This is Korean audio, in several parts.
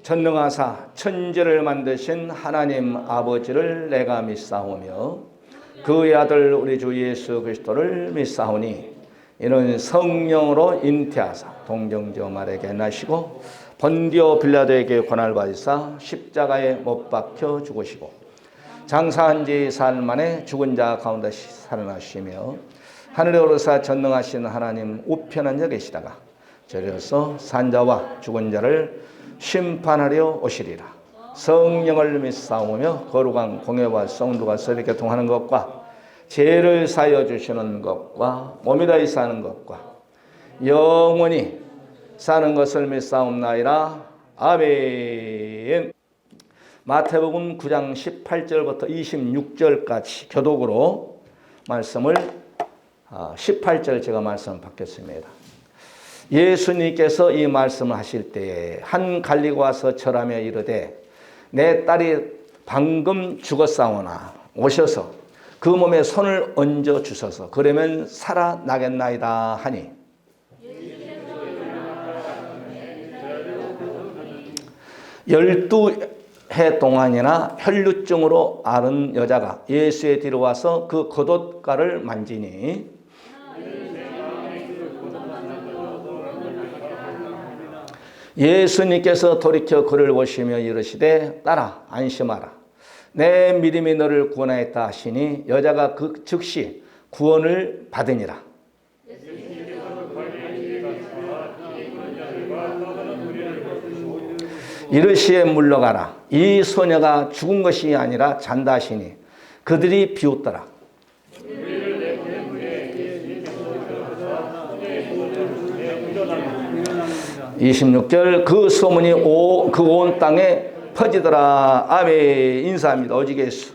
전능하사 천지를 만드신 하나님 아버지를 내가 믿사오며 그의 아들 우리 주 예수 그리스도를 믿사오니 이는 성령으로 잉태하사 동정녀 마리아에게 나시고 본디오 빌라도에게 고난을 받으사 십자가에 못 박혀 죽으시고 장사한 지 사흘 만에 죽은 자 가운데 살아나시며 하늘에 오르사 전능하신 하나님 우편한 자 계시다가 저리로서 산자와 죽은 자를 심판하려 오시리라. 성령을 믿사오며 거룩한 공예와 성도가 서로 교통하는 것과 죄를 사하여 주시는 것과 몸이 다히 사는 것과 영원히 사는 것을 믿사옵나이다. 아멘. 마태복음 9장 18절부터 26절까지 교독으로 말씀을 18절 제가 말씀 받겠습니다. 예수님께서 이 말씀을 하실 때에 한 갈리고 와서 절하며 이르되 내 딸이 방금 죽었사오나 오셔서 그 몸에 손을 얹어 주소서 그러면 살아나겠나이다 하니 열두 해 동안이나 혈루증으로 앓은 여자가 예수의 뒤로 와서 그 겉옷가를 만지니 예수님께서 돌이켜 그를 보시며 이르시되 딸아 안심하라 내 믿음이 너를 구원하였다 하시니 여자가 그 즉시 구원을 받으니라. 이르시에 물러가라 이 소녀가 죽은 것이 아니라 잔다 하시니 그들이 비웃더라. 26절 그 소문이 그 온 땅에 퍼지더라. 아멘. 인사합니다. 오직 예수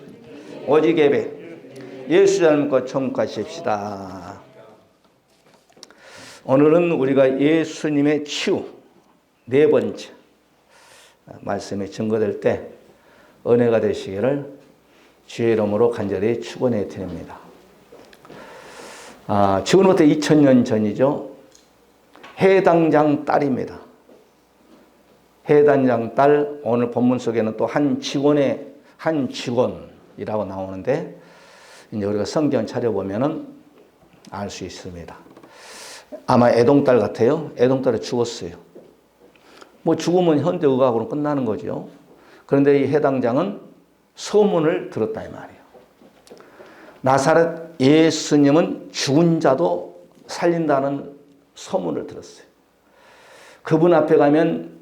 오직 예배 예수 잘 믿고 천국 가십시다. 오늘은 우리가 예수님의 치유 네 번째 말씀이 증거될 때 은혜가 되시기를 주의 이름으로 간절히 축원해 드립니다. 지금부터 2000년 전이죠. 해당장 딸입니다. 해당장 딸, 오늘 본문 속에는 또 한 직원이라고 나오는데, 이제 우리가 성경 찾아보면은 알 수 있습니다. 아마 애동딸 같아요. 애동딸이 죽었어요. 뭐 죽으면 현대의학으로 끝나는 거죠. 그런데 이 해당장은 소문을 들었다 이 말이에요. 나사렛 예수님은 죽은 자도 살린다는 소문을 들었어요. 그분 앞에 가면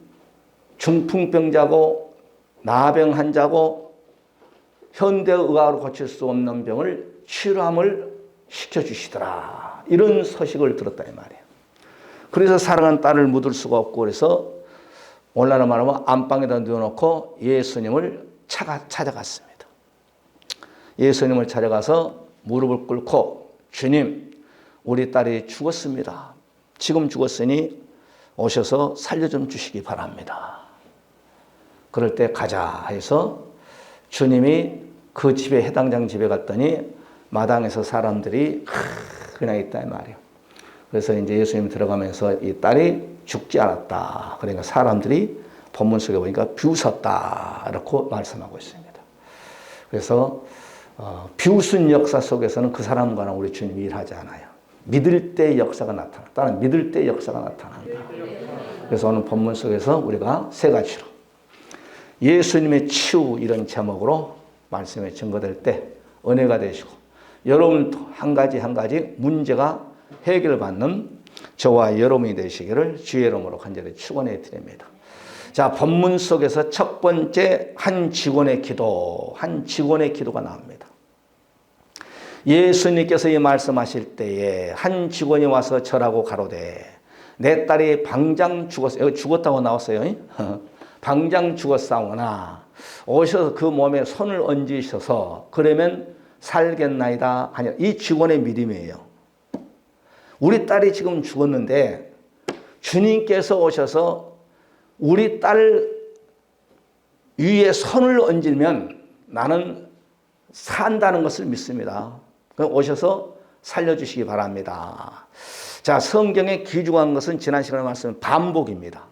중풍병자고 나병 환자고 현대의학으로 고칠 수 없는 병을 치료함을 시켜주시더라. 이런 소식을 들었다 이 말이에요. 그래서 사랑하는 딸을 묻을 수가 없고 그래서 오늘날 말하면 안방에다 누워놓고 예수님을 찾아갔습니다. 예수님을 찾아가서 무릎을 꿇고 주님 우리 딸이 죽었습니다. 지금 죽었으니 오셔서 살려 좀 주시기 바랍니다. 그럴 때 가자 해서 주님이 그 집에 해당장 집에 갔더니 마당에서 사람들이 그냥 있다 이 말이에요. 그래서 이제 예수님이 들어가면서 이 딸이 죽지 않았다. 그러니까 사람들이 본문 속에 보니까 비웃었다. 이렇게 말씀하고 있습니다. 그래서 비웃은 역사 속에서는 그 사람과는 우리 주님이 일하지 않아요. 믿을 때 역사가 나타난다. 나는 믿을 때 역사가 나타난다. 그래서 오늘 본문 속에서 우리가 세 가지로 예수님의 치유 이런 제목으로 말씀에 증거될 때 은혜가 되시고 여러분도 한 가지 문제가 해결받는 저와 여러분이 되시기를 주의 이름으로 간절히 축원해 드립니다. 자, 본문 속에서 첫 번째 한 직원의 기도가 나옵니다. 예수님께서 이 말씀하실 때에 한 직원이 와서 절하고 가로되 내 딸이 방장 죽었어요. 여기 죽었다고 나왔어요. 방장 죽었사오나 오셔서 그 몸에 손을 얹으셔서 그러면 살겠나이다 하니 이 직원의 믿음이에요. 우리 딸이 지금 죽었는데 주님께서 오셔서 우리 딸 위에 손을 얹으면 나는 산다는 것을 믿습니다. 오셔서 살려주시기 바랍니다. 자, 성경에 귀중한 것은 지난 시간에 말씀한 반복입니다.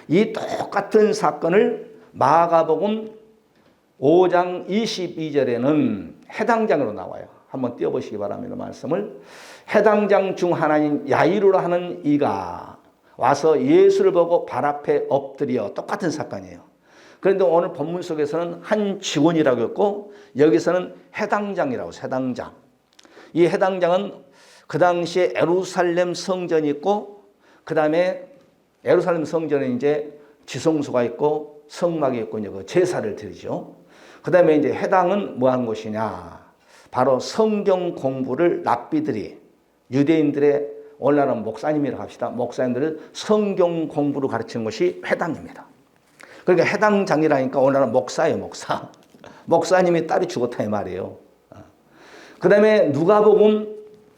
이 똑같은 사건을 마가복음 5장 22절에는 해당장으로 나와요. 한번 띄워보시기 바랍니다. 말씀을. 해당장 중 하나인 야이루라 하는 이가 와서 예수를 보고 발 앞에 엎드려, 똑같은 사건이에요. 그런데 오늘 본문 속에서는 한 직원이라고 했고 여기서는 해당장이라고 해서 해당장. 이 해당장은 그 당시에 예루살렘 성전이 있고 그 다음에 예루살렘 성전에 이제 지성소가 있고 성막이 있고 이제 그 제사를 드리죠. 그 다음에 이제 해당은 뭐 한 곳이냐. 바로 성경 공부를 랍비들이 유대인들의 오늘날은 목사님이라고 합시다. 목사님들을 성경 공부를 가르치는 것이 해당입니다. 그러니까 해당장이라니까 오늘날은 목사예요, 목사. 목사님이 딸이 죽었다 이 말이에요. 그 다음에 누가복음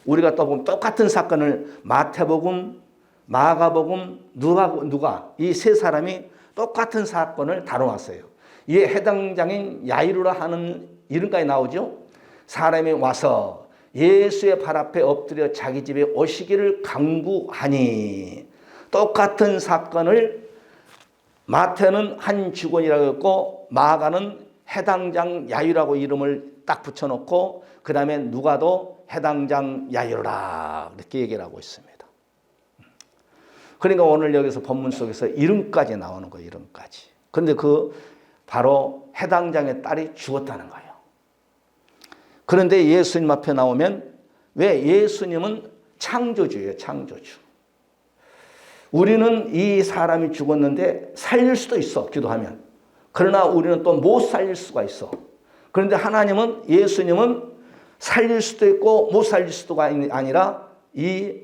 우리가 또 보면 똑같은 사건을 마태복음, 마가복음, 누가 이 세 사람이 똑같은 사건을 다뤄왔어요. 이에 해당장인 야이루라 하는 이름까지 나오죠. 사람이 와서 예수의 발 앞에 엎드려 자기 집에 오시기를 강구하니 똑같은 사건을 마태는 한 직원이라고 했고 마가는 해당장 야이루라고 이름을 딱 붙여놓고 그 다음에 누가도 해당장 야이루라 이렇게 얘기를 하고 있습니다. 그러니까 오늘 여기서 본문 속에서 이름까지 나오는 거예요. 이름까지. 그런데 그 바로 해당장의 딸이 죽었다는 거예요. 그런데 예수님 앞에 나오면 왜 예수님은 창조주예요. 창조주. 우리는 이 사람이 죽었는데 살릴 수도 있어. 기도하면. 그러나 우리는 또 못 살릴 수가 있어. 그런데 하나님은 예수님은 살릴 수도 있고 못 살릴 수도가 아니라 이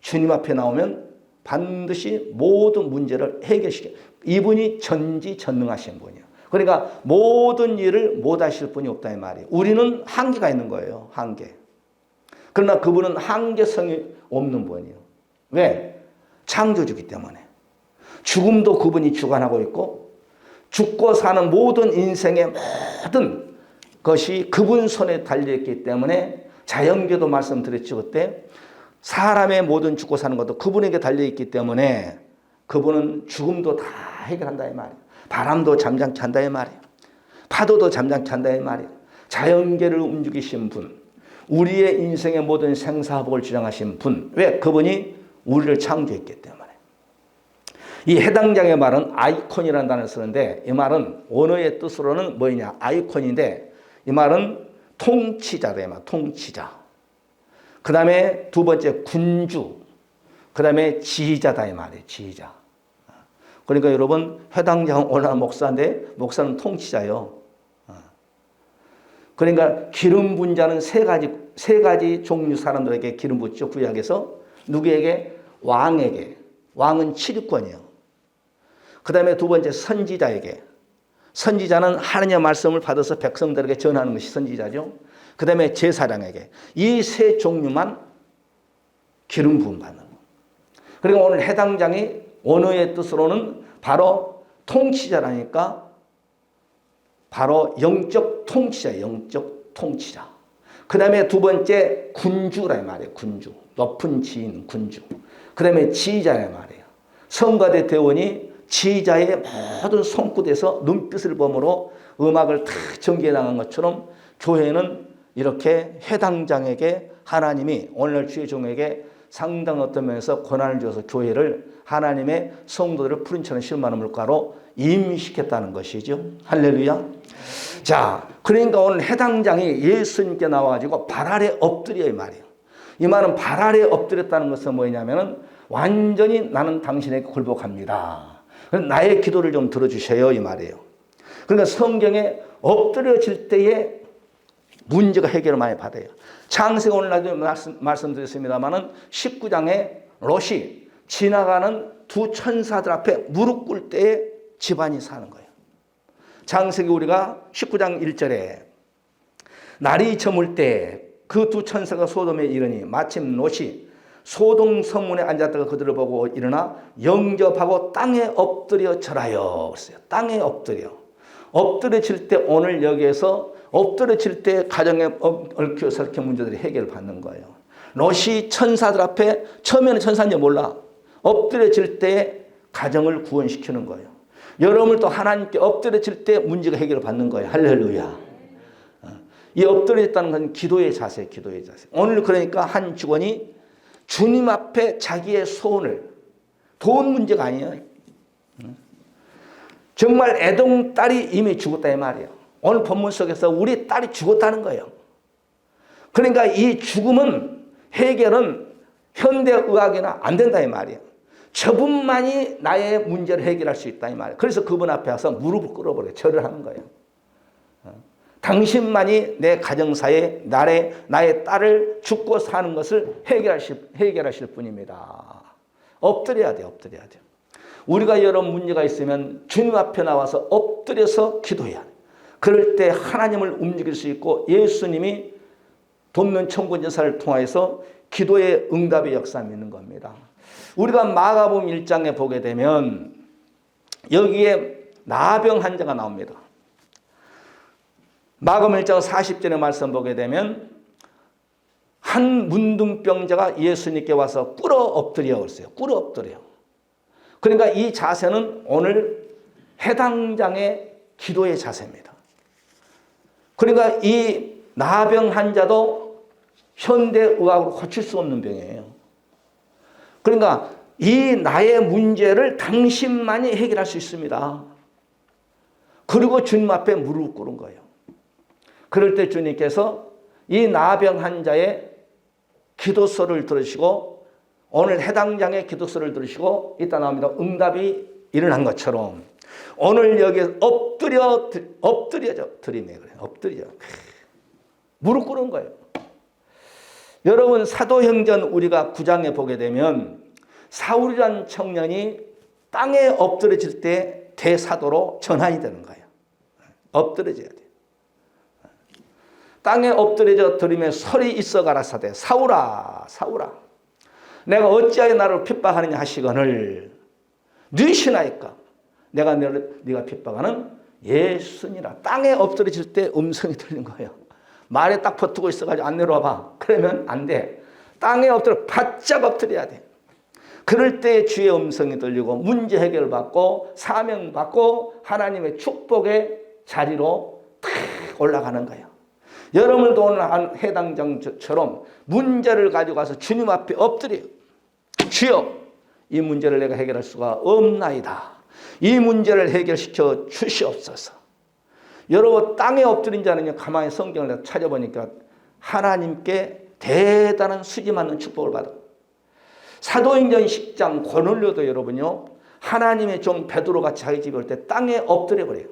주님 앞에 나오면 반드시 모든 문제를 해결시켜. 이분이 전지전능하신 분이에요. 그러니까 모든 일을 못 하실 분이 없다 이 말이에요. 우리는 한계가 있는 거예요. 한계. 그러나 그분은 한계성이 없는 분이에요. 왜? 창조주기 때문에. 죽음도 그분이 주관하고 있고 죽고 사는 모든 인생의 모든 것이 그분 손에 달려있기 때문에 자연계도 말씀드렸죠. 그때 사람의 모든 죽고 사는 것도 그분에게 달려있기 때문에 그분은 죽음도 다 해결한다 이 말이에요. 바람도 잠잠케 한다 이 말이에요. 파도도 잠잠케 한다 이 말이에요. 자연계를 움직이신 분, 우리의 인생의 모든 생사복을 주장하신 분. 왜? 그분이 우리를 창조했기 때문에. 이 해당장의 말은 아이콘이라는 단어를 쓰는데 이 말은 원어의 뜻으로는 뭐냐? 아이콘인데 이 말은 통치자다 이 말. 통치자. 그 다음에 두 번째 군주. 그 다음에 지휘자다 이 말이에요. 지휘자. 그러니까 여러분 해당장 오늘날 목사인데 목사는 통치자요. 그러니까 기름 분 자는 세 가지 종류 사람들에게 기름 붓죠. 구약에서 누구에게? 왕에게. 왕은 치리권이요. 그 다음에 두 번째 선지자에게. 선지자는 하나님의 말씀을 받아서 백성들에게 전하는 것이 선지자죠. 그 다음에 제사장에게. 이 세 종류만 기름 부음 받는 거. 그리고 오늘 해당장이 원어의 뜻으로는 바로 통치자라니까 바로 영적 통치자, 영적 통치자. 그 다음에 두 번째 군주라 말이에요. 군주. 높은 지인 군주. 그 다음에 지휘자라 말이에요. 성가대 대원이 지휘자의 모든 손끝에서 눈빛을 범으로 음악을 다 전개해 나간 것처럼 교회는 이렇게 해당장에게 하나님이 오늘 주의 종에게 상당한 어떤 면에서 권한을 줘서 교회를 하나님의 성도들을 푸른처럼 실만한 물가로 임시켰다는 것이죠. 할렐루야. 자, 그러니까 오늘 해당장이 예수님께 나와가지고 발 아래 엎드려 이 말이에요. 이 말은 발 아래 엎드렸다는 것은 뭐냐면은 완전히 나는 당신에게 굴복합니다. 나의 기도를 좀 들어주세요 이 말이에요. 그러니까 성경에 엎드려질 때에 문제가 해결을 많이 받아요. 창세기 오늘날도 말씀드렸습니다만은 19장에 롯이 지나가는 두 천사들 앞에 무릎 꿇을 때에 집안이 사는 거예요. 창세기 우리가 19장 1절에 날이 저물 때 그 두 천사가 소돔에 이르니 마침 롯이 소돔 성문에 앉았다가 그들을 보고 일어나 영접하고 땅에 엎드려 절하여. 그랬어요. 땅에 엎드려질 때 오늘 여기에서 엎드려질 때 가정에 얽혀설켜 문제들이 해결받는 거예요. 롯이 천사들 앞에 처음에는 천사인지 몰라. 엎드려질 때 가정을 구원시키는 거예요. 여러분을 또 하나님께 엎드려질 때 문제가 해결을 받는 거예요. 할렐루야. 이 엎드려졌다는 건 기도의 자세, 기도의 자세. 오늘 그러니까 한 직원이 주님 앞에 자기의 소원을, 돈 문제가 아니에요. 정말 애동 딸이 이미 죽었다 이 말이에요. 오늘 본문 속에서 우리 딸이 죽었다는 거예요. 그러니까 이 죽음은 해결은 현대의학이나 안 된다 이 말이에요. 저분만이 나의 문제를 해결할 수 있다 이 말이에요. 그래서 그분 앞에 와서 무릎을 꿇어버려요. 절을 하는 거예요. 당신만이 내 가정사에 나의 딸을 죽고 사는 것을 해결하실 분입니다. 엎드려야 돼요. 엎드려야 돼요. 우리가 여러 문제가 있으면 주님 앞에 나와서 엎드려서 기도해야 돼요. 그럴 때 하나님을 움직일 수 있고 예수님이 돕는 청군제사를 통하여서 기도의 응답의 역사가 있는 겁니다. 우리가 마가복음 1장에 보게 되면 여기에 나병 환자가 나옵니다. 마가복음 1장 40절의 말씀 보게 되면 한 문둥병자가 예수님께 와서 꿇어 엎드려 있어요. 꿇어 엎드려. 그러니까 이 자세는 오늘 해당장의 기도의 자세입니다. 그러니까 이 나병 환자도 현대의학으로 고칠 수 없는 병이에요. 그러니까 이 나의 문제를 당신만이 해결할 수 있습니다. 그리고 주님 앞에 무릎 꿇은 거예요. 그럴 때 주님께서 이 나병 환자의 기도소를 들으시고 오늘 해당장의 기도소를 들으시고 이따 나옵니다. 응답이 일어난 것처럼 오늘 여기에 엎드려져 드리네 그래. 엎드려. 무릎 꿇은 거예요. 여러분 사도행전 우리가 9장에 보게 되면 사울이라는 청년이 땅에 엎드려질 때 대사도로 전환이 되는 거예요. 엎드려져야 돼요. 땅에 엎드려져 들으며 소리 있어 가라사대 사울아 사울아 내가 어찌하여 나를 핍박하느냐 하시거늘 누이시나이까 내가 네가 핍박하는 예수니라. 땅에 엎드려질 때 음성이 들린 거예요. 말에 딱 버티고 있어가지고 안 내려와봐. 그러면 안 돼. 땅에 엎드려 바짝 엎드려야 돼. 그럴 때 주의 음성이 들리고 문제 해결을 받고 사명 받고 하나님의 축복의 자리로 탁 올라가는 거예요. 여러분도 오늘 해당장처럼 문제를 가지고 가서 주님 앞에 엎드려 주여 이 문제를 내가 해결할 수가 없나이다. 이 문제를 해결시켜 주시옵소서. 여러분 땅에 엎드린 자는요 가만히 성경을 찾아보니까 하나님께 대단한 수지맞는 축복을 받아. 사도행전 10장 고넬료도 여러분요 하나님의 종 베드로가 자기 집에 올 때 땅에 엎드려 버려요.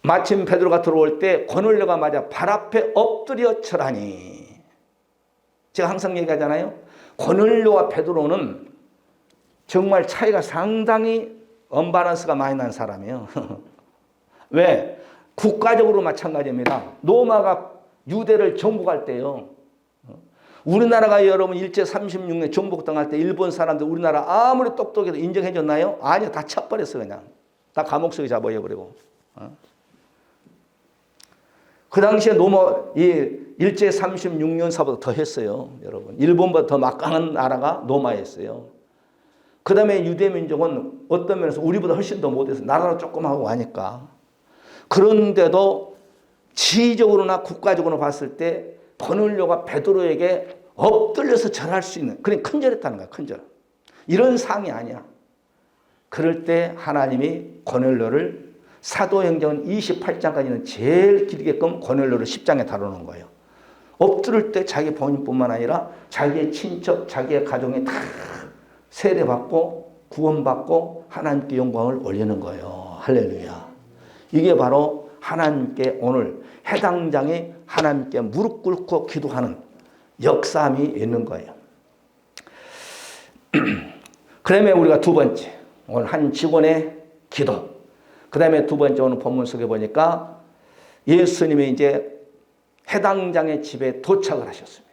마침 베드로가 들어올 때 고넬료가 맞아 발 앞에 엎드려 절하니. 제가 항상 얘기하잖아요. 고넬료와 베드로는 정말 차이가 상당히 언밸런스가 많이 난 사람이에요. 왜? 국가적으로 마찬가지입니다. 로마가 유대를 정복할 때요. 우리나라가 여러분 일제 36년 정복당할 때 일본 사람들 우리나라 아무리 똑똑해도 인정해 줬나요? 아니요. 다 쳐버렸어 그냥. 다 감옥 속에 잡아버리고. 그 당시에 이 일제 36년사보다 더 했어요. 여러분. 일본보다 더 막강한 나라가 로마였어요. 그 다음에 유대민족은 어떤 면에서 우리보다 훨씬 더 못해서 나라가 조그마하고 하니까. 그런데도 지휘적으로나 국가적으로 봤을 때 고넬료가 베드로에게 엎드려서 절할 수 있는 그런 큰절했다는 거야. 큰절. 이런 상이 아니야. 그럴 때 하나님이 고넬료를 사도행전 28장까지는 제일 길게끔 고넬료를 10장에 다루는 거예요. 엎드릴 때 자기 본인뿐만 아니라 자기의 친척, 자기의 가정이 다 세례받고 구원받고 하나님께 영광을 올리는 거예요. 할렐루야. 이게 바로 하나님께 오늘 해당장에 하나님께 무릎 꿇고 기도하는 역사함이 있는 거예요. 그러면 우리가 두 번째 오늘 한 직원의 기도. 그 다음에 두 번째 오늘 본문 속에 보니까 예수님이 이제 해당장의 집에 도착을 하셨습니다.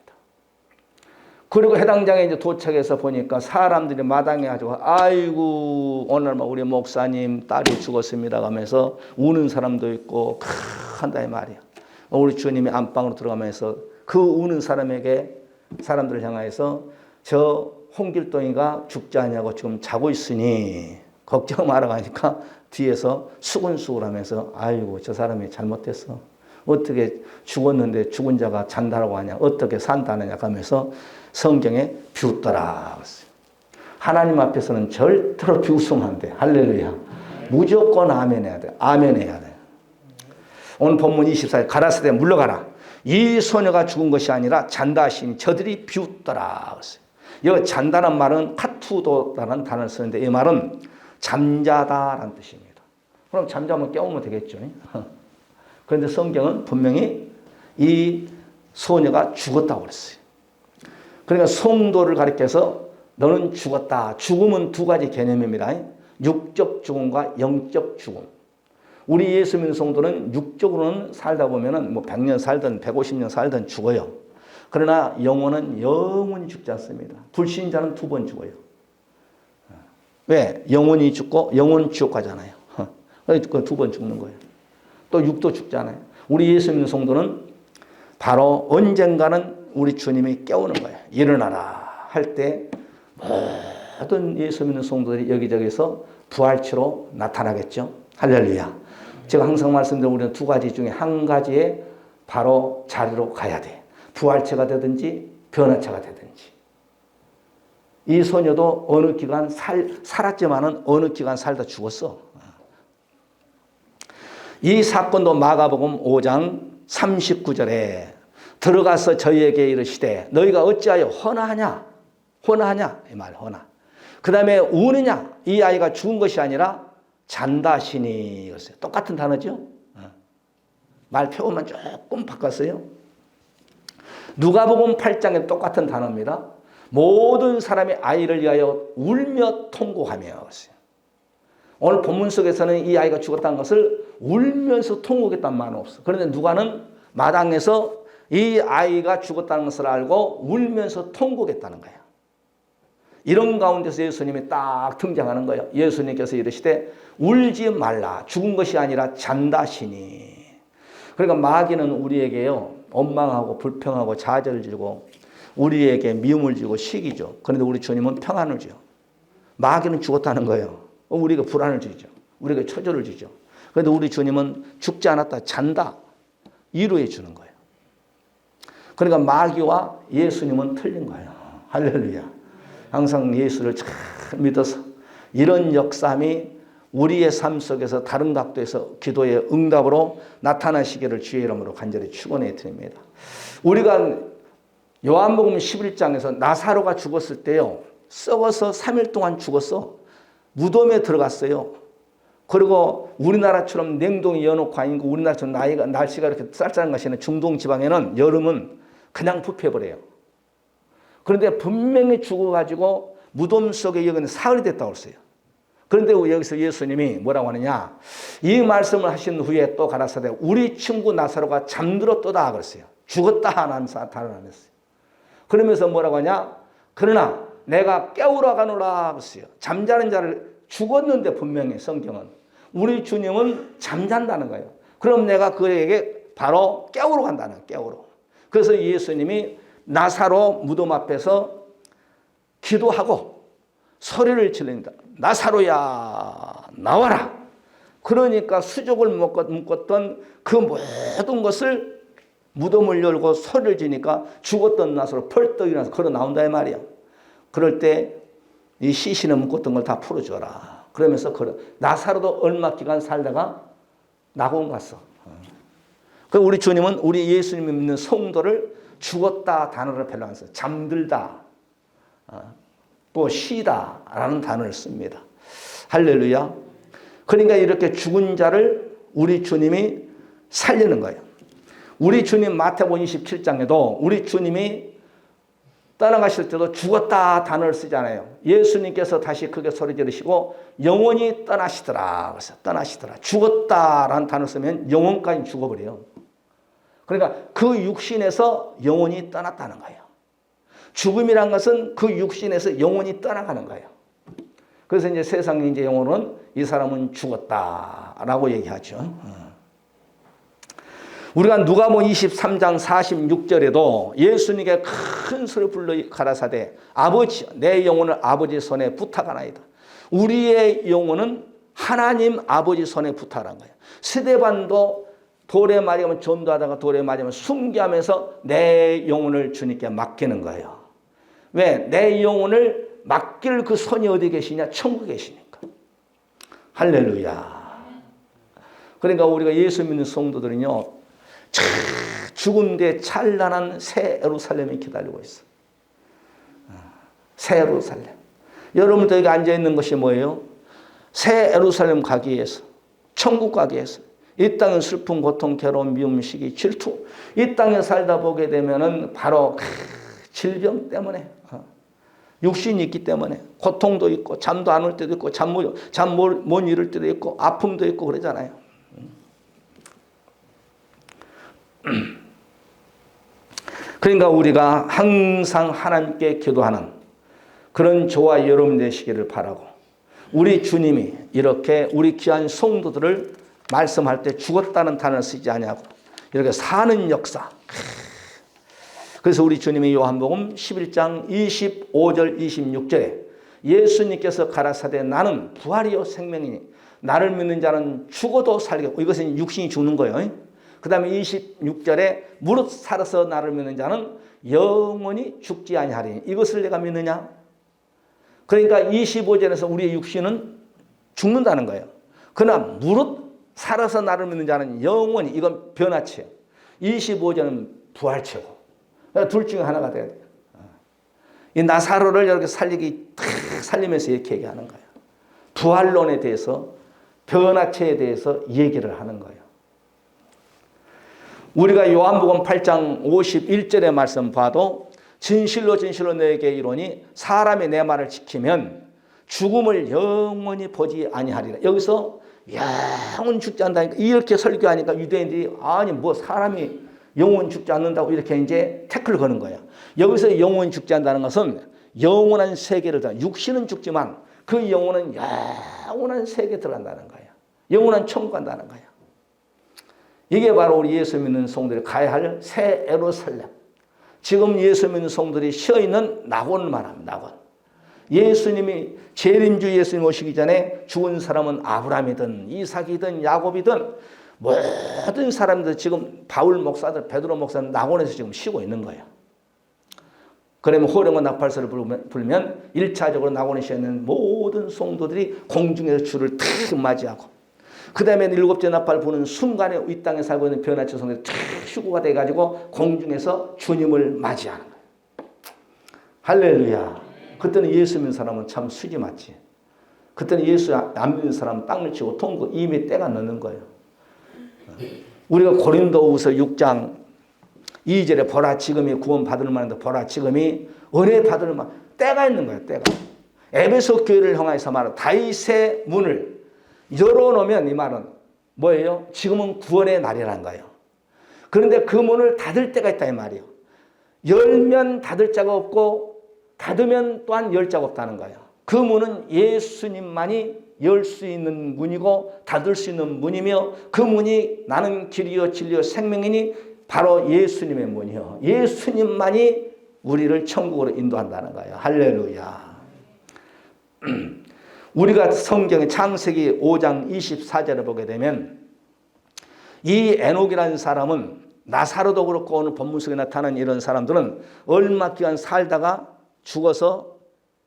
그리고 해당장에 이제 도착해서 보니까 사람들이 마당에 가지고 아이고 오늘 우리 목사님 딸이 죽었습니다 하면서 우는 사람도 있고 한다 이 말이야. 우리 주님이 안방으로 들어가면서 그 우는 사람들을 향해서 저 홍길동이가 죽지 않냐고 지금 자고 있으니 걱정 말아가 하니까 뒤에서 수근수근 하면서 아이고 저 사람이 잘못됐어. 어떻게 죽었는데 죽은 자가 잔다라고 하냐. 어떻게 산다느냐 하면서 성경에 비웃더라. 하나님 앞에서는 절대로 비웃으면 안 돼. 할렐루야. 무조건 아멘 해야 돼. 아멘 해야 돼. 오늘 본문 24절 가라사대 물러가라. 이 소녀가 죽은 것이 아니라 잔다 하시니 저들이 비웃더라. 여기 잔다는 말은 카투도라는 단어를 쓰는데 이 말은 잠자다라는 뜻입니다. 그럼 잠자면 깨우면 되겠죠. 그런데 성경은 분명히 이 소녀가 죽었다고 그랬어요. 그러니까 성도를 가리켜서 너는 죽었다. 죽음은 두 가지 개념입니다. 육적 죽음과 영적 죽음. 우리 예수 믿는 성도는 육적으로는 살다 보면은 뭐 100년 살든 150년 살든 죽어요. 그러나 영혼은 영원히 죽지 않습니다. 불신자는 2번 죽어요. 왜? 영혼이 죽고 영혼 지옥 가잖아요. 그 2번 죽는 거예요. 또 육도 죽잖아요. 우리 예수 믿는 성도는 바로 언젠가는 우리 주님이 깨우는 거예요. 일어나라 할 때 모든 예수 믿는 성도들이 여기저기서 부활체로 나타나겠죠. 할렐루야. 제가 항상 말씀드린 우리는 두 가지 중에 한 가지에 바로 자리로 가야 돼. 부활체가 되든지 변화체가 되든지. 이 소녀도 어느 기간 살았지만은 어느 기간 살다 죽었어. 이 사건도 마가복음 5장 39절에 들어가서 저희에게 이르시되 너희가 어찌하여 헌화하냐? 헌화하냐? 이 말 헌화. 그 다음에 우느냐? 이 아이가 죽은 것이 아니라 잔다 하시니 이랬어요. 똑같은 단어죠. 말 표현만 조금 바꿨어요. 누가복음 8장에 똑같은 단어입니다. 모든 사람이 아이를 위하여 울며 통곡하며 그랬어요. 오늘 본문 속에서는 이 아이가 죽었다는 것을 울면서 통곡했다는 말은 없어. 그런데 누가는 마당에서 이 아이가 죽었다는 것을 알고 울면서 통곡했다는 거예요. 이런 가운데서 예수님이 딱 등장하는 거예요. 예수님께서 이르시되 울지 말라. 죽은 것이 아니라 잔다시니. 그러니까 마귀는 우리에게요. 원망하고 불평하고 좌절을 주고 우리에게 미움을 주고 시기죠. 그런데 우리 주님은 평안을 줘요. 마귀는 죽었다는 거예요. 우리가 불안을 주죠. 우리가 초조를 주죠. 그런데 우리 주님은 죽지 않았다. 잔다. 위로해 주는 거예요. 그러니까 마귀와 예수님은 틀린 거예요. 할렐루야. 항상 예수를 잘 믿어서 이런 역삼이 우리의 삶 속에서 다른 각도에서 기도의 응답으로 나타나시기를 주의 이름으로 간절히 축원해 드립니다. 우리가 요한복음 11장에서 나사로가 죽었을 때요. 썩어서 3일 동안 죽었어. 무덤에 들어갔어요. 그리고 우리나라처럼 냉동이 여놓고 아니고 우리나라처럼 날씨가 이렇게 쌀쌀한 것이 중동 지방에는 여름은 그냥 부패버려요. 그런데 분명히 죽어가지고 무덤 속에 여기는 사흘이 됐다고 했어요. 그런데 여기서 예수님이 뭐라고 하느냐. 이 말씀을 하신 후에 또 가라사대 우리 친구 나사로가 잠들었도다 그랬어요. 죽었다 하는 단어를 안 했어요. 그러면서 뭐라고 하냐. 그러나 내가 깨우러 가노라 그랬어요. 잠자는 자를 죽었는데 분명히 성경은. 우리 주님은 잠잔다는 거예요. 그럼 내가 그에게 바로 깨우러 간다는 거예요. 깨우러. 그래서 예수님이 나사로 무덤 앞에서 기도하고 소리를 지릅니다. 나사로야 나와라. 그러니까 수족을 묶었던 그 모든 것을 무덤을 열고 소리를 지니까 죽었던 나사로 펄떡 일어나서 걸어 나온다 이 말이야. 그럴 때 이 시신에 묶었던 걸 다 풀어줘라. 그러면서 나사로도 얼마 기간 살다가 낙원 갔어. 그럼 우리 주님은 우리 예수님 믿는 성도를 죽었다 단어를 별로 안 써요. 잠들다, 또 쉬다라는 단어를 씁니다. 할렐루야. 그러니까 이렇게 죽은 자를 우리 주님이 살리는 거예요. 우리 주님 마태복음 27장에도 우리 주님이 떠나가실 때도 죽었다 단어를 쓰잖아요. 예수님께서 다시 크게 소리 지르시고 영원히 떠나시더라. 그래서 떠나시더라. 죽었다라는 단어를 쓰면 영혼까지 죽어버려요. 그러니까 그 육신에서 영혼이 떠났다는 거예요. 죽음이란 것은 그 육신에서 영혼이 떠나가는 거예요. 그래서 이제 세상의 이제 영혼은 이 사람은 죽었다라고 얘기하죠. 우리가 누가복음 23장 46절에도 예수님께 큰 소리 불러 가라사대 아버지 내 영혼을 아버지 손에 부탁하나이다. 우리의 영혼은 하나님 아버지 손에 부탁한 거예요. 스데반도 돌에 맞으면 전도하다가 돌에 맞으면 순교하면서 내 영혼을 주님께 맡기는 거예요. 왜? 내 영혼을 맡길 그 손이 어디 계시냐? 천국에 계시니까. 할렐루야. 그러니까 우리가 예수 믿는 성도들은요, 죽은 뒤에 찬란한 새 예루살렘이 기다리고 있어. 새 예루살렘. 여러분도 여기 앉아있는 것이 뭐예요? 새 예루살렘 가기 위해서, 천국 가기 위해서. 이 땅은 슬픔, 고통, 괴로움, 미움, 시기, 질투. 이 땅에 살다 보게 되면은 바로 질병 때문에, 육신이 있기 때문에 고통도 있고 잠도 안 올 때도 있고 잠 못 이룰 때도 있고 아픔도 있고 그러잖아요. 그러니까 우리가 항상 하나님께 기도하는 그런 저와 여러분 되시기를 바라고, 우리 주님이 이렇게 우리 귀한 성도들을 말씀할 때 죽었다는 단어를 쓰지 아니하고 이렇게 사는 역사. 그래서 우리 주님이 요한복음 11장 25절 26절에 예수님께서 가라사대 나는 부활이요 생명이니 나를 믿는 자는 죽어도 살겠고, 이것은 육신이 죽는 거예요. 그 다음에 26절에 무릇 살아서 나를 믿는 자는 영원히 죽지 아니하리니 이것을 내가 믿느냐? 그러니까 25절에서 우리의 육신은 죽는다는 거예요. 그러나 무릇 살아서 나를 믿는 자는 영원히, 이건 변화체요. 25절은 부활체고. 둘 중에 하나가 돼야 돼요. 이 나사로를 이렇게 살리면서 이렇게 얘기하는 거예요. 부활론에 대해서, 변화체에 대해서 얘기를 하는 거예요. 우리가 요한복음 8장 51절의 말씀 봐도 진실로 진실로 너에게 이르노니 사람이 내 말을 지키면 죽음을 영원히 보지 아니하리라. 여기서 영원 죽지 않다니까 이렇게 설교하니까 유대인들이 아니 뭐 사람이 영원 죽지 않는다고 이렇게 이제 태클을 거는 거예요. 여기서 영원 죽지 않는다는 것은 영원한 세계를 다, 육신은 죽지만 그 영혼은 영원한 세계에 들어간다는 거예요. 영원한 천국 간다는 거예요. 이게 바로 우리 예수 믿는 성도들이 가야 할 새 예루살렘. 지금 예수 믿는 성도들이 쉬어있는 낙원을 말합니다. 낙원. 예수님이 재림주 예수님 오시기 전에 죽은 사람은 아브라함이든 이삭이든 야곱이든 모든 사람들 지금 바울 목사들, 베드로 목사들 낙원에서 지금 쉬고 있는 거예요. 그러면 호령과 나팔소를 불면 1차적으로 낙원에 쉬어있는 모든 성도들이 공중에서 주를 탁 맞이하고, 그 다음에 7째 나팔 부는 순간에 이 땅에 살고 있는 변화체 성도들이 탁 휴고가 돼가지고 공중에서 주님을 맞이하는 거예요. 할렐루야. 그때는 예수 믿는 사람은 참 수지 맞지. 그때는 예수 안 믿는 사람은 땅을 치고 통고 이미 때가 늦는 거예요. 우리가 고린도후서 6장 2절에 보라 지금이 구원 받을 만한데 보라 지금이 은혜 받을 만 때가 있는 거예요. 때가. 에베소 교회를 향해서 말하는 다윗의 문을 열어놓으면 이 말은 뭐예요? 지금은 구원의 날이라는 거예요. 그런데 그 문을 닫을 때가 있다 이 말이에요. 열면 닫을 자가 없고 닫으면 또한 열 자가 없다는 거예요. 그 문은 예수님만이 열 수 있는 문이고 닫을 수 있는 문이며, 그 문이 나는 길이요 진리요 생명이니 바로 예수님의 문이요. 예수님만이 우리를 천국으로 인도한다는 거예요. 할렐루야. 우리가 성경의 창세기 5장 24절을 보게 되면 이 에녹이라는 사람은 나사로도 그렇고 오늘 본문 속에 나타나는 이런 사람들은 얼마 기간 살다가 죽어서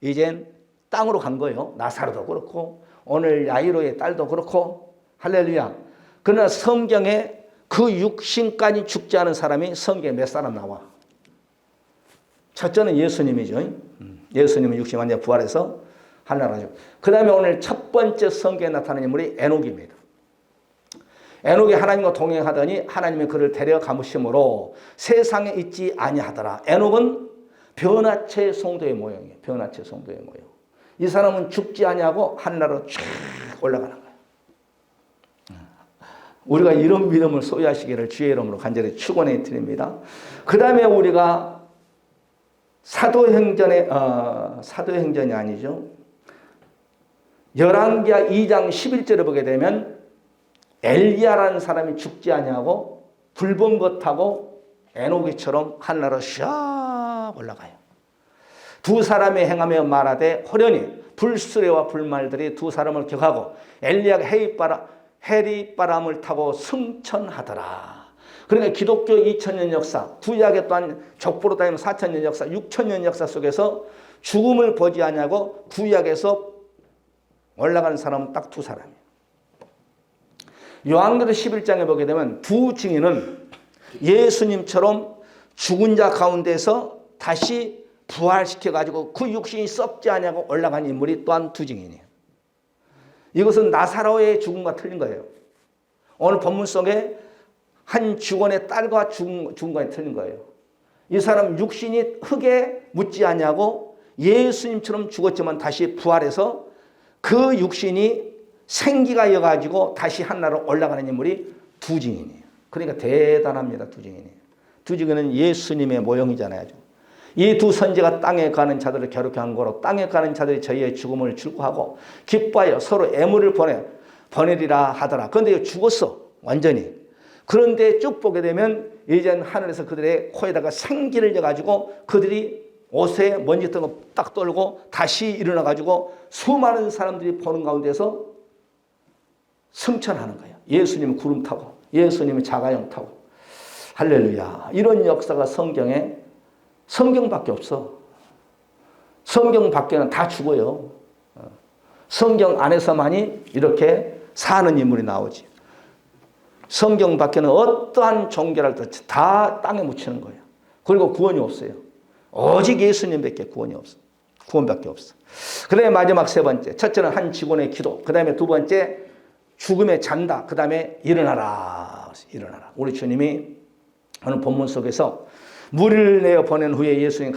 이젠 땅으로 간 거예요. 나사로도 그렇고 오늘 야이로의 딸도 그렇고. 할렐루야. 그러나 성경에 그 육신까지 죽지 않은 사람이 성경에 몇 사람 나와? 첫째는 예수님이죠. 예수님은 육신 완전히 부활해서 하늘나라죠. 그 다음에 오늘 첫 번째 성경에 나타나는 인물이 에녹입니다. 에녹이 하나님과 동행하더니 하나님이 그를 데려 감으심으로 세상에 있지 아니하더라. 에녹은 변화체 성도의 모형이에요. 변화체 성도의 모형. 이 사람은 죽지 아니하고 하늘나라로 쫙 올라가는 거예요. 우리가 이런 믿음을 소유하시기를 주의 이름으로 간절히 축원해 드립니다. 그 다음에 우리가 사도행전이 아니죠. 열왕기하 2장 11절을 보게 되면 엘리야라는 사람이 죽지 아니하고 불본 것 타고 에노기처럼 하늘나라로 샥 올라가요. 두 사람이 행하며 말하되 호련히 불수레와 불말들이 두 사람을 격하고 엘리야가 해리바람을 타고 승천하더라. 그러니까 기독교 2000년 역사, 구약의 또한 족보로 따지면 4000년 역사, 6000년 역사 속에서 죽음을 보지 않냐고 구약에서 올라가는 사람은 딱 두 사람이에요. 요한계시록 11장에 보게 되면 두 증인은 예수님처럼 죽은 자 가운데서 다시 부활시켜가지고 그 육신이 썩지 않냐고 올라간 인물이 또한 두 증인이에요. 이것은 나사로의 죽음과 틀린 거예요. 오늘 본문 속에 한 직원의 딸과 죽은 거에 틀린 거예요. 이 사람 육신이 흙에 묻지 않냐고 예수님처럼 죽었지만 다시 부활해서 그 육신이 생기가 이어가지고 다시 하늘나라로 올라가는 인물이 두 증인이에요. 그러니까 대단합니다. 두 증인이에요. 두 증인은 예수님의 모형이잖아요. 이 두 선지가 땅에 가는 자들을 괴롭게 한 거로 땅에 가는 자들이 저희의 죽음을 출구하고 기뻐하여 서로 애물을 보내리라 하더라. 그런데 죽었어. 완전히. 그런데 쭉 보게 되면 이제 하늘에서 그들의 코에다가 생기를 내가지고 그들이 옷에 먼지 뜬 거 딱 떨고 다시 일어나가지고 수많은 사람들이 보는 가운데서 승천하는 거예요. 예수님은 구름 타고 예수님은 자가용 타고. 할렐루야. 이런 역사가 성경밖에 없어. 성경 밖에는 다 죽어요. 성경 안에서만이 이렇게 사는 인물이 나오지. 성경 밖에는 어떠한 종교랄 다 땅에 묻히는 거예요. 그리고 구원이 없어요. 오직 예수님밖에 구원이 없어. 구원밖에 없어. 그 다음에 마지막 세 번째. 첫째는 한 직원의 기도. 그 다음에 두 번째 죽음에 잔다. 그 다음에 일어나라. 일어나라. 우리 주님이 오늘 본문 속에서 무리를 내어 보낸 후에 예수님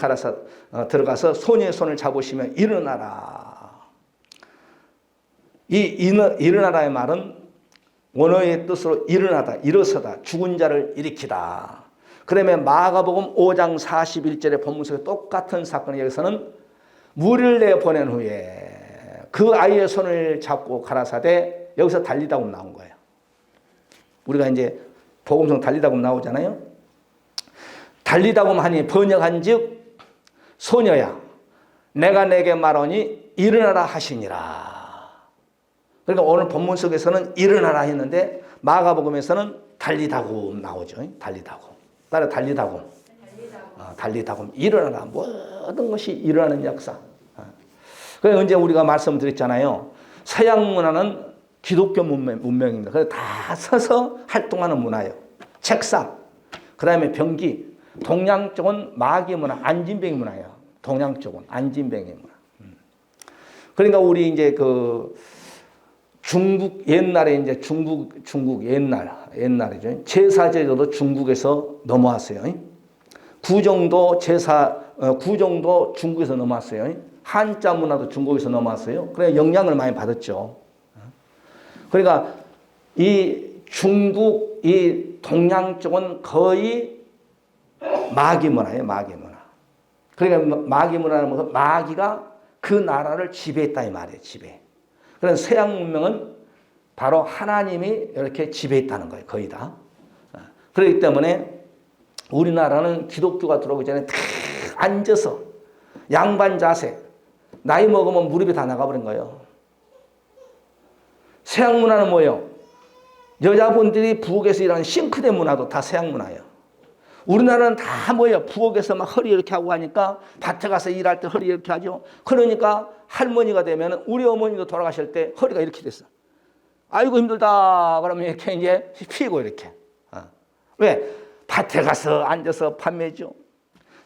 들어가서 소녀의 손을 잡으시며 일어나라. 이 일어나라의 말은 원어의 뜻으로 일어나다, 일어서다, 죽은 자를 일으키다. 그러면 마가복음 5장 41절의 본문 속에 똑같은 사건이 여기서는 무리를 내어 보낸 후에 그 아이의 손을 잡고 가라사대 여기서 달리다고 나온 거예요. 우리가 이제 복음성 달리다고 나오잖아요. 달리다고 하니 번역한 즉 소녀야 내가 내게 말하니 일어나라 하시니라. 그러니까 오늘 본문 속에서는 일어나라 했는데 마가복음에서는 달리다고 나오죠. 달리다고. 따라 달리다고. 달리다고. 일어나라. 모든 것이 일어나는 역사. 그래서 언제 우리가 말씀드렸잖아요. 서양 문화는 기독교 문명입니다. 그래서 다 서서 활동하는 문화예요. 책상, 그 다음에 병기. 동양 쪽은 마귀 문화, 안진뱅이 문화예요. 동양 쪽은 안진뱅이 문화. 그러니까 우리 이제 그 중국 옛날에 이제 중국 옛날이죠. 제사 제도도 중국에서 넘어왔어요. 구정도 구정도 중국에서 넘어왔어요. 한자 문화도 중국에서 넘어왔어요. 그래 영향을 많이 받았죠. 그러니까 이 중국 이 동양 쪽은 거의 마귀 문화예요. 마귀 문화. 그러니까 마귀 문화는 뭐가 마귀가 그 나라를 지배했다 이 말이에요. 지배. 그래서 서양 문명은 바로 하나님이 이렇게 지배했다는 거예요. 거의 다. 그렇기 때문에 우리나라는 기독교가 들어오기 전에 다 앉아서 양반 자세. 나이 먹으면 무릎이 다 나가버린 거예요. 서양 문화는 뭐예요? 여자분들이 부엌에서 일하는 싱크대 문화도 다 서양 문화예요. 우리나라는 다 뭐예요? 부엌에서 막 허리 이렇게 하고 하니까 밭에 가서 일할 때 허리 이렇게 하죠. 그러니까 할머니가 되면 우리 어머니도 돌아가실 때 허리가 이렇게 됐어. 아이고 힘들다 그러면 이렇게 이제 피고 이렇게. 왜? 밭에 가서 앉아서 밥 매죠.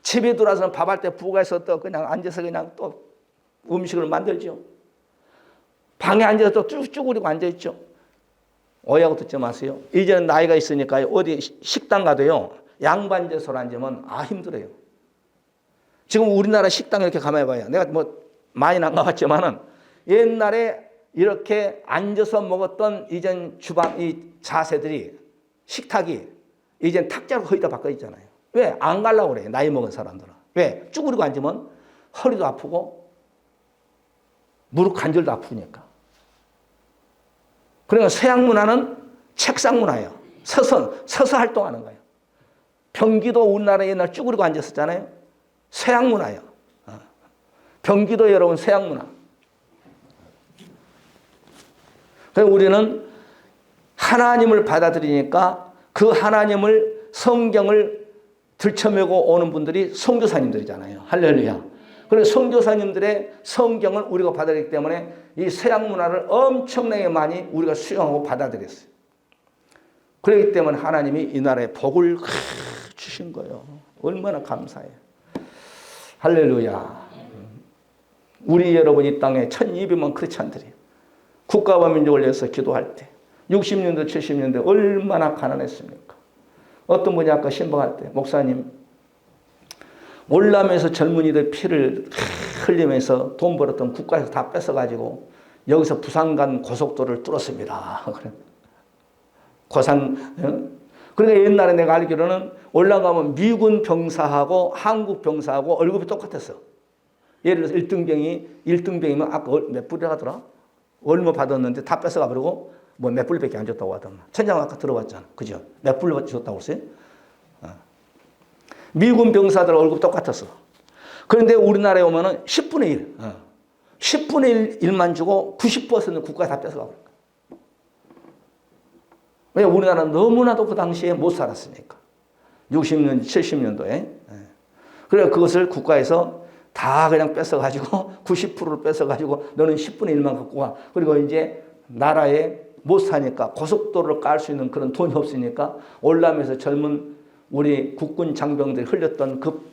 집에 들어와서는 밥할 때 부엌에서 또 그냥 앉아서 그냥 또 음식을 만들죠. 방에 앉아서 또 쭈그리고 앉아있죠. 오해하고 듣지 마세요. 이제는 나이가 있으니까 어디 식당 가도요. 양반제소로 앉으면 힘들어요. 지금 우리나라 식당 이렇게 가만히 내가 뭐 많이는 안 가봤지만은 옛날에 이렇게 앉아서 먹었던 이젠 주방 이 자세들이 식탁이 이젠 탁자로 거의 다 바꿔 있잖아요. 왜? 안 가려고 그래. 나이 먹은 사람들은. 왜? 쭈그리고 앉으면 허리도 아프고 무릎 관절도 아프니까. 그러니까 서양 문화는 책상 문화예요. 서서 활동하는 거예요. 병기도 우리나라에 옛날 쭈그리고 앉았었잖아요. 서양 문화예요. 병기도 여러분 서양 문화. 그래서 우리는 하나님을 받아들이니까 그 하나님을 성경을 들쳐매고 오는 분들이 선교사님들이잖아요. 할렐루야. 그래서 선교사님들의 성경을 우리가 받아들이기 때문에 이 서양 문화를 엄청나게 많이 우리가 수용하고 받아들였어요. 그렇기 때문에 하나님이 이 나라에 복을 주신 거예요. 얼마나 감사해요. 할렐루야. 우리 여러분 이 땅에 1200만 크리스찬들이 국가와 민족을 위해서 기도할 때 60년대 70년대 얼마나 가난했습니까? 어떤 분이 아까 신방할 때 목사님 월남에서 젊은이들 피를 흘리면서 돈 벌었던 국가에서 다 뺏어가지고 여기서 부산 간 고속도로를 뚫었습니다. 그러니까 옛날에 내가 알기로는 올라가면 미군 병사하고 한국 병사하고 월급이 똑같았어. 예를 들어서 1등병이면 아까 몇 불이라 하더라? 얼마 받았는데 다 뺏어가 버리고 뭐 몇 불밖에 안 줬다고 하더만. 천장 아까 들어봤잖아. 그죠? 몇 불 줬다고 했어요? 미군 병사들 월급 똑같았어. 그런데 우리나라에 오면은 10분의 1. 10분의 1만 주고 90%는 국가에 다 뺏어가 버린 거야. 왜? 우리나라는 너무나도 그 당시에 못 살았으니까. 60년, 70년도에. 그래서 그것을 국가에서 다 그냥 뺏어가지고 90%를 뺏어가지고 너는 10분의 1만 갖고 와. 그리고 이제 나라에 못 사니까 고속도로를 깔 수 있는 그런 돈이 없으니까 월남에서 젊은 우리 국군 장병들이 흘렸던 그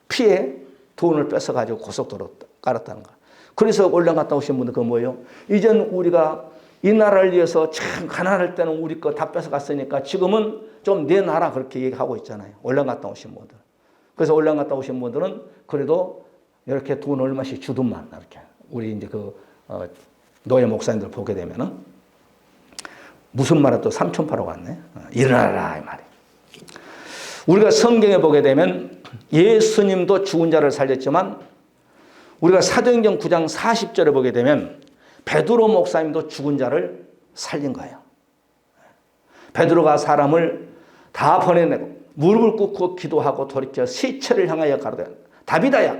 피에 돈을 뺏어가지고 고속도로 깔았다는 거야. 그래서 월남 갔다 오신 분들 그거 뭐예요? 이젠 우리가 이 나라를 위해서 참 가난할 때는 우리 거 다 뺏어갔으니까 지금은 좀 내 나라 그렇게 얘기하고 있잖아요. 월남 갔다 오신 분들. 그래서 월남 갔다 오신 분들은 그래도 이렇게 돈 얼마씩 주든만 이렇게 우리 이제 노예 목사님들 보게 되면은 무슨 말을 또 삼촌파로 갔네. 일어나라 이 말이. 우리가 성경에 보게 되면 예수님도 죽은 자를 살렸지만 우리가 사도행전 9장 40절에 보게 되면 베드로 목사님도 죽은 자를 살린 거예요. 베드로가 사람을 다 보내내고 무릎을 꿇고 기도하고 돌이켜 시체를 향하여 가로되 다비다야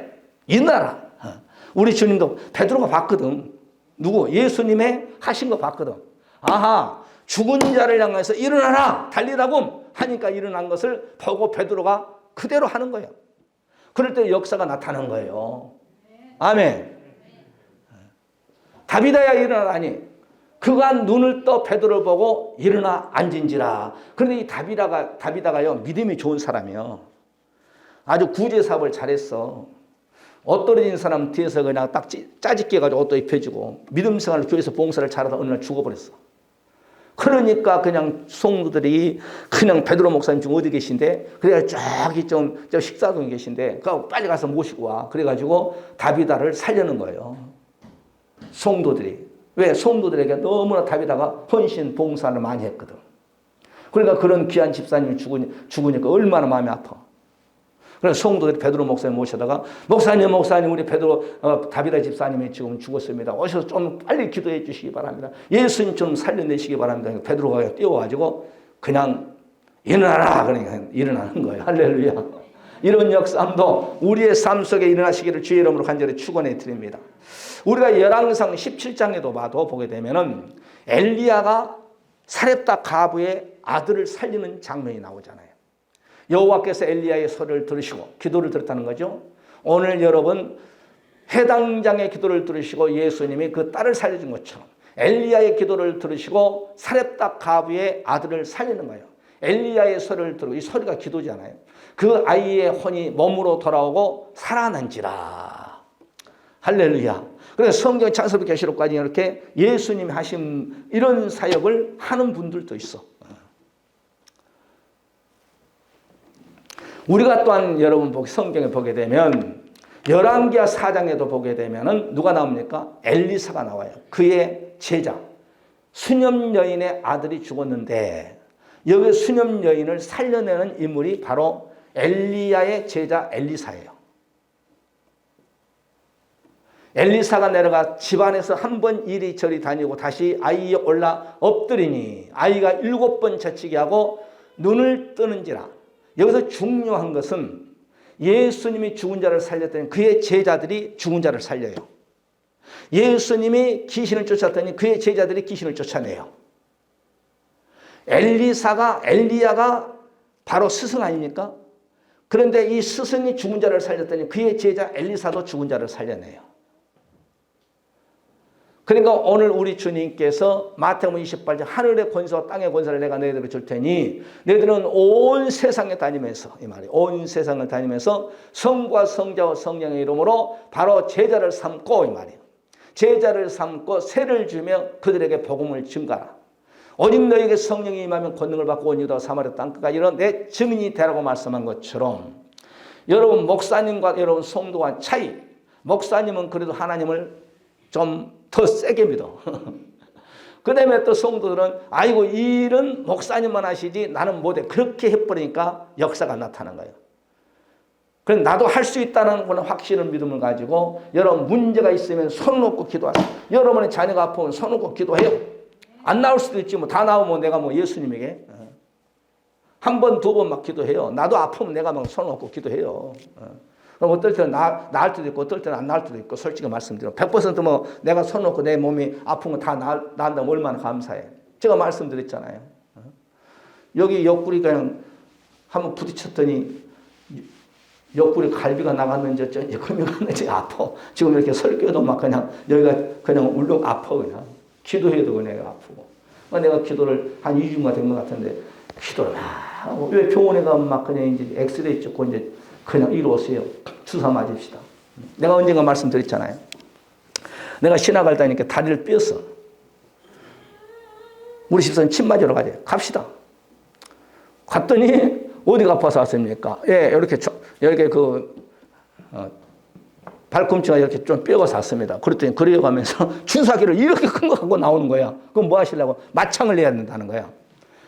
일어나라. 우리 주님도 베드로가 봤거든. 누구? 예수님의 하신 거 봤거든. 아하, 죽은 자를 향해서 일어나라 달리라고 하니까 일어난 것을 보고 베드로가 그대로 하는 거예요. 그럴 때 역사가 나타난 거예요. 아멘. 다비다야 일어나라니 그가 눈을 떠 베드로를 보고 일어나 앉은지라. 그런데 이 다비다가요 믿음이 좋은 사람이에요. 아주 구제 사업을 잘했어. 옷 떨어진 사람 뒤에서 그냥 딱 짜집게 해가지고 옷도 입혀주고 믿음 생활을 교회에서 봉사를 잘하다 어느 날 죽어버렸어. 그러니까 그냥 성도들이 그냥 베드로 목사님 지금 어디 계신데 그래가 저기 좀 식사동에 계신데 그 빨리 가서 모시고 와. 그래가지고 다비다를 살려는 거예요. 성도들이. 왜? 성도들에게 너무나 다비다가 헌신 봉사를 많이 했거든. 그러니까 그런 귀한 집사님이 죽으니까 얼마나 마음이 아파. 그래서 성도들이 베드로 목사님 모셔다가 목사님 우리 다비다 집사님이 지금 죽었습니다. 오셔서 좀 빨리 기도해 주시기 바랍니다. 예수님 좀 살려내시기 바랍니다. 베드로가 뛰어와가지고 그냥 일어나라 그러니까 일어나는 거예요. 할렐루야. 이런 역사도 우리의 삶 속에 일어나시기를 주의 이름으로 간절히 축원해 드립니다. 우리가 열왕기상 17장에도 봐도 보게 되면은 엘리야가 사렙다 가부의 아들을 살리는 장면이 나오잖아요. 여호와께서 엘리야의 소리를 들으시고 기도를 들었다는 거죠. 오늘 여러분 해당장의 기도를 들으시고 예수님이 그 딸을 살려준 것처럼 엘리야의 기도를 들으시고 사렙다 가부의 아들을 살리는 거예요. 엘리야의 소리를 들고 이 소리가 기도잖아요. 그 아이의 혼이 몸으로 돌아오고 살아난지라. 할렐루야. 그래서 성경 창세기 계시록까지 이렇게 예수님이 하신 이런 사역을 하는 분들도 있어. 우리가 또한 여러분 성경에 보게 되면 열왕기하 4장에도 보게 되면은 누가 나옵니까? 엘리사가 나와요. 그의 제자 수념 여인의 아들이 죽었는데 여기 수념 여인을 살려내는 인물이 바로 엘리야의 제자 엘리사예요. 엘리사가 내려가 집안에서 한 번 이리저리 다니고 다시 아이에 올라 엎드리니 아이가 7번 젖히게 하고 눈을 뜨는지라. 여기서 중요한 것은 예수님이 죽은 자를 살렸더니 그의 제자들이 죽은 자를 살려요. 예수님이 귀신을 쫓았더니 그의 제자들이 귀신을 쫓아내요. 엘리야가 바로 스승 아닙니까? 그런데 이 스승이 죽은 자를 살렸더니 그의 제자 엘리사도 죽은 자를 살려내요. 그러니까 오늘 우리 주님께서 마태복음 28장 하늘의 권세와 땅의 권세를 내가 너희들에게 줄 테니 너희들은 온 세상에 다니면서, 이 말이 온 세상을 다니면서 성과 성자와 성령의 이름으로 바로 제자를 삼고, 이 말이에요. 제자를 삼고 세를 주며 그들에게 복음을 증가하라. 오직 너에게 성령이 임하면 권능을 받고 온 유다와 사마리아 땅끝까지 이런 내 증인이 되라고 말씀한 것처럼, 여러분 목사님과 여러분 성도와 차이, 목사님은 그래도 하나님을 좀 더 세게 믿어. 그 다음에 또 성도들은 아이고 이 일은 목사님만 하시지 나는 못해. 그렇게 해버리니까 역사가 나타난 거예요. 그래서 나도 할 수 있다는 그런 확신을 믿음을 가지고 여러분 문제가 있으면 손 놓고 기도하세요. 여러분의 자녀가 아프면 손 놓고 기도해요. 안 나올 수도 있지 뭐. 다 나오면 내가 뭐 예수님에게 한 번, 두 번 막 기도해요. 나도 아프면 내가 막 손 놓고 기도해요. 그럼 어떨 때는 나을 때도 있고 어떨 때는 안 나을 때도 있고 솔직히 말씀드려 100% 뭐 내가 손 놓고 내 몸이 아픈 거 다 나은다면 얼마나 감사해. 제가 말씀드렸잖아요. 여기 옆구리 그냥 한번 부딪혔더니 옆구리 갈비가 나갔는지 어쩐지 금이 갔는지 아파. 지금 이렇게 설교도 막 그냥 여기가 그냥 울렁 아파. 그냥 기도해도 그냥 아프고. 내가 기도를 한 2주가 된 것 같은데 기도를 하고 왜 병원에 가면 막 그냥 이제 엑스레이 찍고 이제 그냥 이리 오세요. 주사 맞읍시다. 내가 언젠가 말씀드렸잖아요. 내가 신학을 다니니까 다리를 삐었어. 우리 집사님 침 맞으러 가자. 갑시다. 갔더니 어디가 아파서 왔습니까? 예, 이렇게 발꿈치가 이렇게 좀 뼈가 샀습니다. 그랬더니 그려가면서 주사기를 이렇게 큰 거 갖고 나오는 거야. 그럼 뭐 하시려고? 마창을 내야 된다는 거야.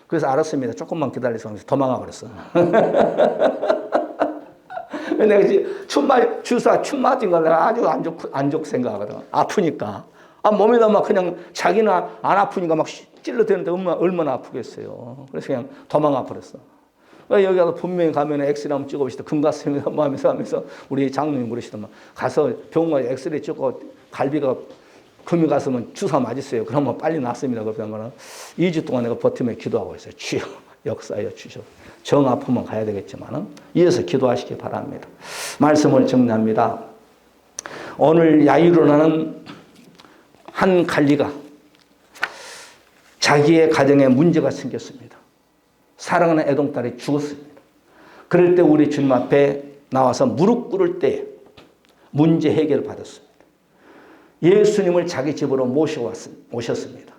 그래서 알았습니다. 조금만 기다리세요 하면서 도망가 버렸어. 내가 주사 춤 맞은 거 내가 아주 안 좋게 생각하거든. 아프니까. 몸에다 막 그냥 자기는 안 아프니까 막 찔러대는데 얼마나 아프겠어요. 그래서 그냥 도망가 버렸어. 여기 가서 분명히 가면 엑스레이 한번 찍어보시다. 금갔습니다. 뭐 하면서 우리 장로님 그러시더만 가서 병원 가서 엑스레이 찍고 갈비가 금이 갔으면 주사 맞으세요. 그러면 빨리 낫습니다. 그러면 2주 동안 내가 버티며 기도하고 있어요. 주여 역사여 주셔. 정 아프면 가야 되겠지만 이어서 기도하시기 바랍니다. 말씀을 정리합니다. 오늘 야이로라는 한 관리가 자기의 가정에 문제가 생겼습니다. 사랑하는 애동딸이 죽었습니다. 그럴 때 우리 주님 앞에 나와서 무릎 꿇을 때 문제 해결을 받았습니다. 예수님을 자기 집으로 모셨습니다.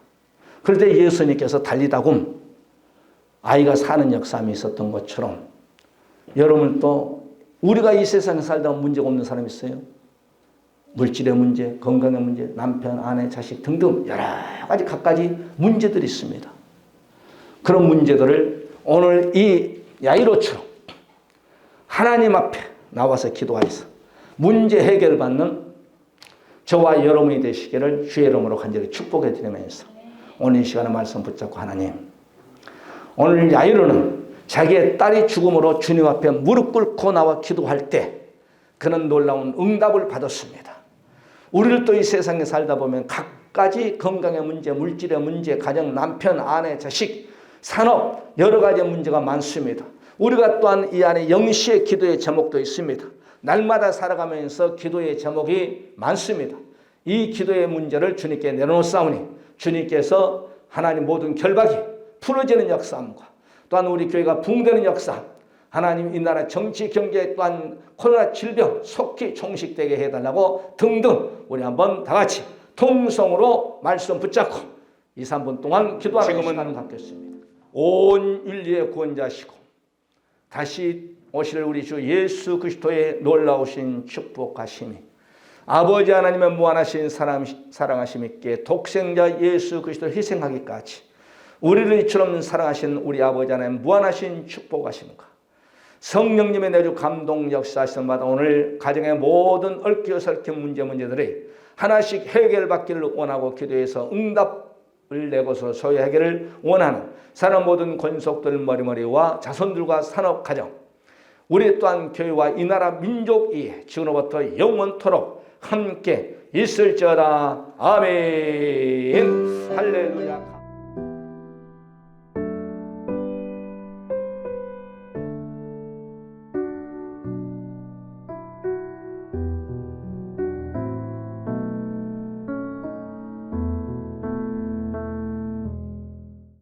그럴 때 예수님께서 달리다금 아이가 사는 역사함이 있었던 것처럼 여러분 또 우리가 이 세상에 살다 문제가 없는 사람이 있어요? 물질의 문제, 건강의 문제, 남편, 아내, 자식 등등 여러 가지 갖가지 문제들이 있습니다. 그런 문제들을 오늘 이 야이로처럼 하나님 앞에 나와서 기도하여서 문제 해결을 받는 저와 여러분이 되시기를 주의 이름으로 간절히 축복해 드리면서 오늘 이 시간에 말씀 붙잡고 하나님, 오늘 야이로는 자기의 딸이 죽음으로 주님 앞에 무릎 꿇고 나와 기도할 때 그는 놀라운 응답을 받았습니다. 우리를 또 이 세상에 살다 보면 갖가지 건강의 문제, 물질의 문제, 가정, 남편, 아내, 자식, 산업 여러 가지 문제가 많습니다. 우리가 또한 이 안에 영시의 기도의 제목도 있습니다. 날마다 살아가면서 기도의 제목이 많습니다. 이 기도의 문제를 주님께 내려놓사오니 주님께서 하나님 모든 결박이 풀어지는 역사함과 또한 우리 교회가 붕대는 역사, 하나님 이 나라 정치 경제 또한 코로나 질병 속히 종식되게 해달라고 등등 우리 한번 다 같이 통성으로 말씀 붙잡고 2, 3분 동안 기도하는 시간을 갖겠습니다. 온 인류의 구원자시고 다시 오실 우리 주 예수 그리스도의 놀라우신 축복하심이 아버지 하나님의 무한하신 사랑하심 있게 독생자 예수 그리스도를 희생하기까지 우리를 이처럼 사랑하신 우리 아버지 하나님 무한하신 축복하심과 성령님의 내주 감동 역사하시는마다 오늘 가정의 모든 얽혀 설킨 문제들이 하나씩 해결받기를 원하고 기도해서 응답을 내고서 소유 해결을 원하는 사람 모든 권속들 머리머리와 자손들과 산업 가정, 우리 또한 교회와 이 나라 민족이 지금부터 영원토록 함께 있을지어다. 아멘. 할렐루야.